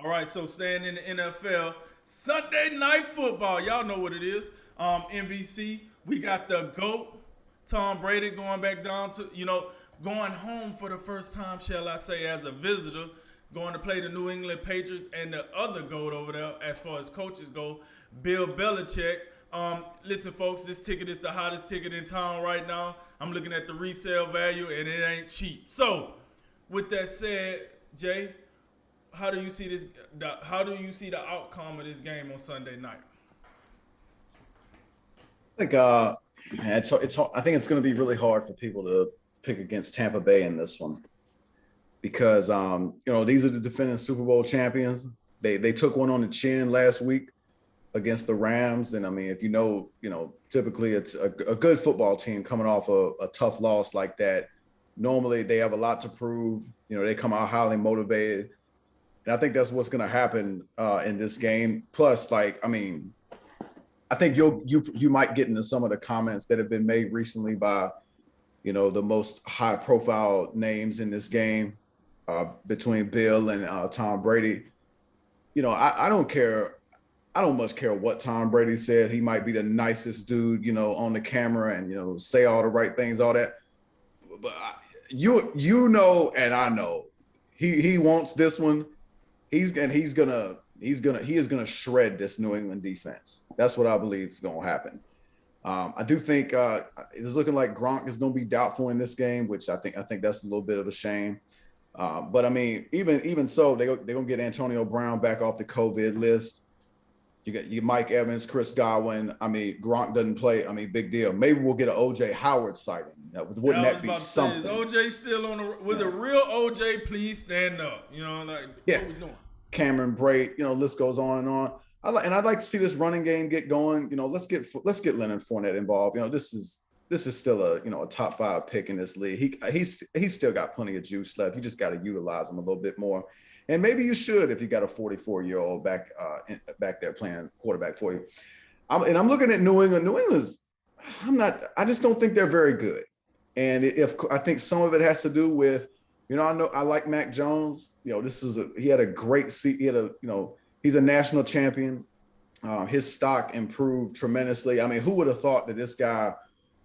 All right, so staying in the NFL, Sunday night football. Y'all know what it is. NBC. We got the GOAT, Tom Brady, going back down to going home for the first time, shall I say, as a visitor, going to play the New England Patriots and the other GOAT over there, as far as coaches go, Bill Belichick. Listen, folks, this ticket is the hottest ticket in town right now. I'm looking at the resale value, and it ain't cheap. So, with that said, Jay, how do you see this? How do you see the outcome of this game on Sunday night? I think I think it's going to be really hard for people to pick against Tampa Bay in this one because these are the defending Super Bowl champions. They took one on the chin last week against the Rams, and I mean, if typically it's a good football team coming off a tough loss like that. Normally, they have a lot to prove. They come out highly motivated, and I think that's what's going to happen in this game. Plus, like, I mean, I think you might get into some of the comments that have been made recently by the most high profile names in this game between Bill and Tom Brady. I don't care. I don't much care what Tom Brady said. He might be the nicest dude, on the camera and say all the right things, all that. But and I know he wants this one. He is gonna shred this New England defense. That's what I believe is gonna happen. I do think it's looking like Gronk is gonna be doubtful in this game, which I think that's a little bit of a shame. But I mean, even so, they're gonna get Antonio Brown back off the COVID list. You got Mike Evans, Chris Godwin. I mean, Gronk doesn't play. I mean, big deal. Maybe we'll get an OJ Howard sighting. Wouldn't I was that be about to say, is something? OJ still on the? With a Yeah. real OJ, please stand up. Like Yeah. what we doing? Cameron Brate, list goes on and on. I'd like to see this running game get going. Let's get Leonard Fournette involved. This is still a top 5 pick in this league. He's still got plenty of juice left. You just got to utilize him a little bit more. And maybe you should if you got a 44-year-old back there playing quarterback for you. I'm looking at New England. New England's I just don't think they're very good. And if I think some of it has to do with, I know I like Mac Jones. He had a great seat. He's a national champion. His stock improved tremendously. I mean, who would have thought that this guy,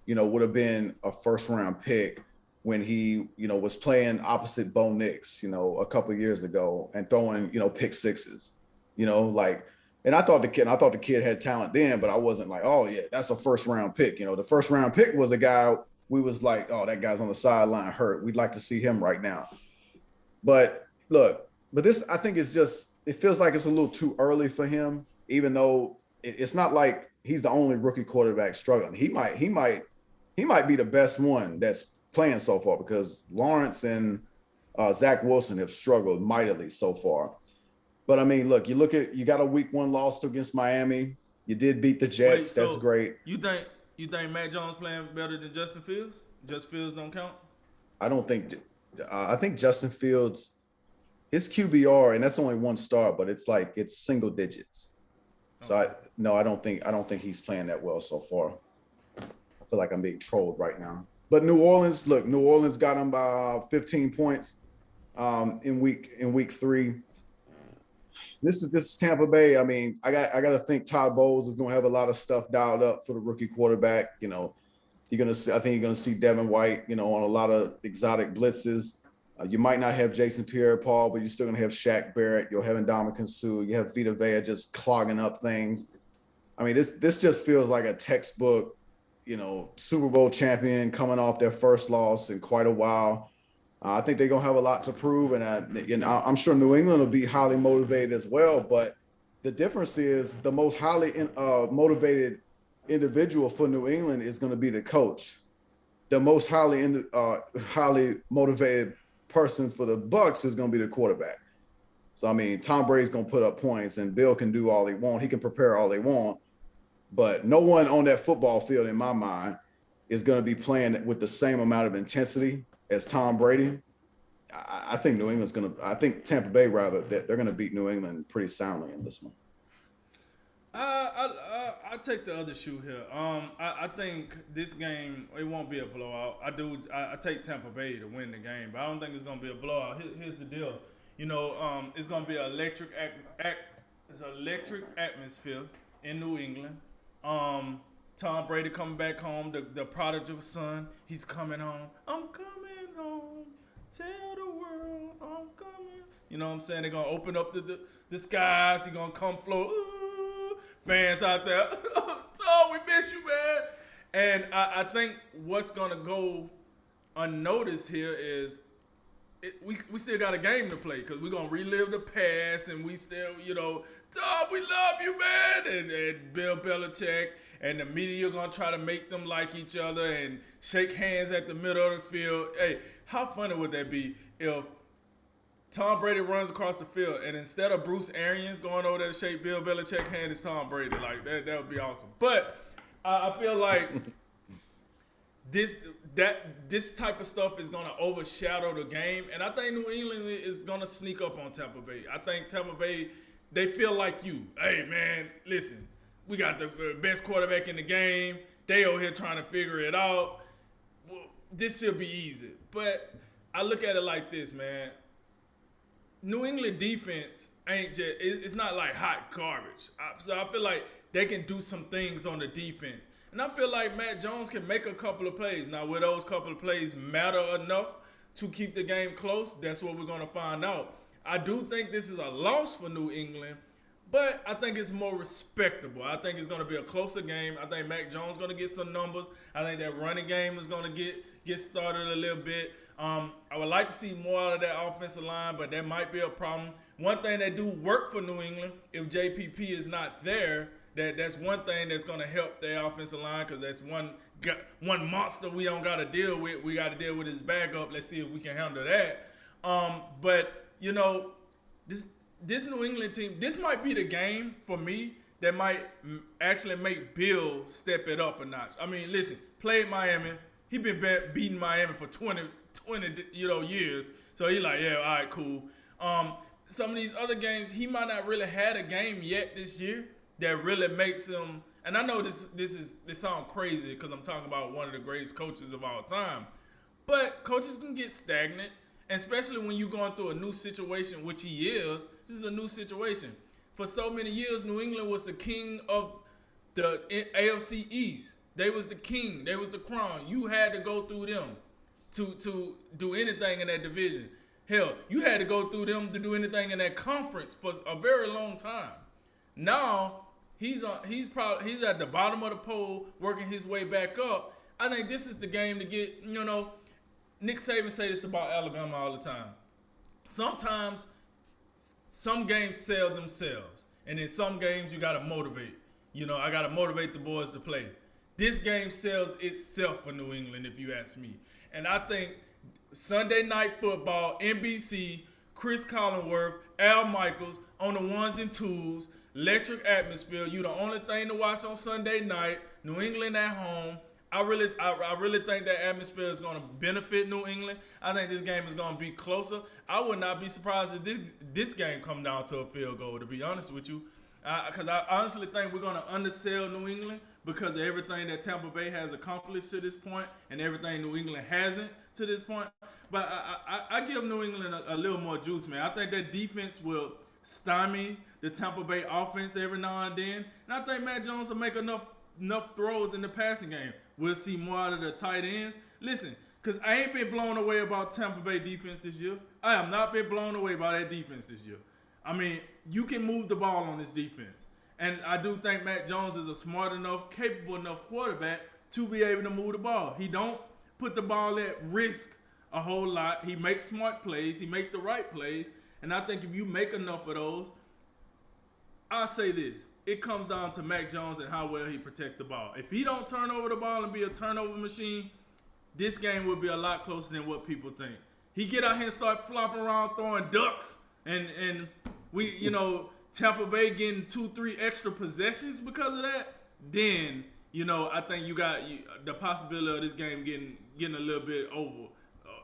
would have been a first round pick when he, was playing opposite Bo Nix, a couple of years ago and throwing, pick sixes, like, and I thought the kid had talent then, but I wasn't like, oh yeah, that's a first round pick. The first round pick was a guy we was like, oh, that guy's on the sideline hurt. We'd like to see him right now. But look, this I think is just it feels like it's a little too early for him, even though it's not like he's the only rookie quarterback struggling. He might be the best one that's playing so far because Lawrence and Zach Wilson have struggled mightily so far. But I mean, look, you got a week 1 loss against Miami. You did beat the Wait, Jets. That's so great. you think Matt Jones playing better than Justin Fields? Just Fields don't count. I don't think I think Justin Fields his QBR, and that's only 1 star, but it's single digits. So Okay. I don't think he's playing that well so far. I feel like I'm being trolled right now. But New Orleans got them by 15 points in week 3. This is Tampa Bay. I mean, I got to think Todd Bowles is going to have a lot of stuff dialed up for the rookie quarterback. I think you're gonna see Devin White, on a lot of exotic blitzes. You might not have Jason Pierre-Paul, but you're still gonna have Shaq Barrett. You'll have Ndamukong Suh. You have Vita Vea just clogging up things. I mean, this just feels like a textbook, Super Bowl champion coming off their first loss in quite a while. I think they're gonna have a lot to prove, and I'm sure New England will be highly motivated as well. But the difference is the most highly motivated individual for New England is going to be the coach. The most highly motivated person for the Bucks is going to be the quarterback. So I mean, Tom Brady's going to put up points, and Bill can do all he want. He can prepare all they want, but no one on that football field, in my mind, is going to be playing with the same amount of intensity as Tom Brady. I think New England's going to. I think Tampa Bay rather that they're going to beat New England pretty soundly in this one. I take the other shoe here. I think this game it won't be a blowout. I take Tampa Bay to win the game, but I don't think it's gonna be a blowout. Here's the deal. It's gonna be an it's an electric atmosphere in New England. Um, Tom Brady coming back home, the prodigal son. He's coming home. I'm coming home. Tell the world I'm coming. You know what I'm saying? They're gonna open up the skies. He's gonna come float. Ooh, fans out there. Oh, we miss you, man. And I think what's gonna go unnoticed here is we still got a game to play because we're gonna relive the past and we still, Tom, we love you, man. And Bill Belichick and the media gonna try to make them like each other and shake hands at the middle of the field. Hey, how funny would that be if Tom Brady runs across the field and instead of Bruce Arians going over there to shake Bill Belichick's hand, it's Tom Brady? Like that would be awesome. But I feel like this type of stuff is gonna overshadow the game, and I think New England is gonna sneak up on Tampa Bay. I think Tampa Bay, they feel like you. Hey man, listen, we got the best quarterback in the game. They over here trying to figure it out. Well, this should be easy. But I look at it like this, man. New England defense ain't just, it's not like hot garbage. So I feel like they can do some things on the defense. And I feel like Matt Jones can make a couple of plays. Now, will those couple of plays matter enough to keep the game close? That's what we're going to find out. I do think this is a loss for New England, but I think it's more respectable. I think it's going to be a closer game. I think Mac Jones is going to get some numbers. I think that running game is going to get started a little bit. I would like to see more out of that offensive line, but that might be a problem. One thing that do work for New England, if JPP is not there, that's one thing that's going to help their offensive line because that's one monster we don't got to deal with. We got to deal with his backup. Let's see if we can handle that. But, this New England team, this might be the game for me that might actually make Bill step it up a notch. I mean, listen, played Miami. He been beating Miami for 20 years. So he like, yeah, all right, cool. Some of these other games, he might not really had a game yet this year that really makes him. And I know this sounds crazy because I'm talking about one of the greatest coaches of all time, but coaches can get stagnant, and especially when you're going through a new situation, which he is. This is a new situation. For so many years, New England was the king of the AFC East. They was the king. They was the crown. You had to go through them to do anything in that division. Hell, you had to go through them to do anything in that conference for a very long time. Now he's at the bottom of the pole, working his way back up. I think this is the game to get. Nick Saban say this about Alabama all the time. Sometimes some games sell themselves, and in some games you gotta motivate. I gotta motivate the boys to play. This game sells itself for New England, if you ask me. And I think Sunday Night Football, NBC, Chris Collinsworth, Al Michaels on the ones and twos, electric atmosphere. You the only thing to watch on Sunday night. New England at home. I really think that atmosphere is going to benefit New England. I think this game is going to be closer. I would not be surprised if this game come down to a field goal, to be honest with you. Because I honestly think we're going to undersell New England because of everything that Tampa Bay has accomplished to this point and everything New England hasn't to this point. But I give New England a little more juice, man. I think that defense will stymie the Tampa Bay offense every now and then. And I think Matt Jones will make enough throws in the passing game. We'll see more out of the tight ends. Listen, because I ain't been blown away about Tampa Bay defense this year. I have not been blown away by that defense this year. I mean, you can move the ball on this defense. And I do think Matt Jones is a smart enough, capable enough quarterback to be able to move the ball. He don't put the ball at risk a whole lot. He makes smart plays. He makes the right plays. And I think if you make enough of those, I'll say this. It comes down to Mac Jones and how well he protects the ball. If he don't turn over the ball and be a turnover machine, this game will be a lot closer than what people think. He get out here and start flopping around throwing ducks and we, Tampa Bay getting 2-3 extra possessions because of that, then, I think you got the possibility of this game getting a little bit over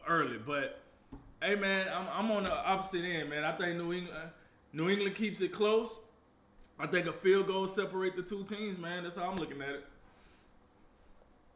early. But, hey, man, I'm on the opposite end, man. I think New England keeps it close. I think a field goal separate the two teams, man. That's how I'm looking at it.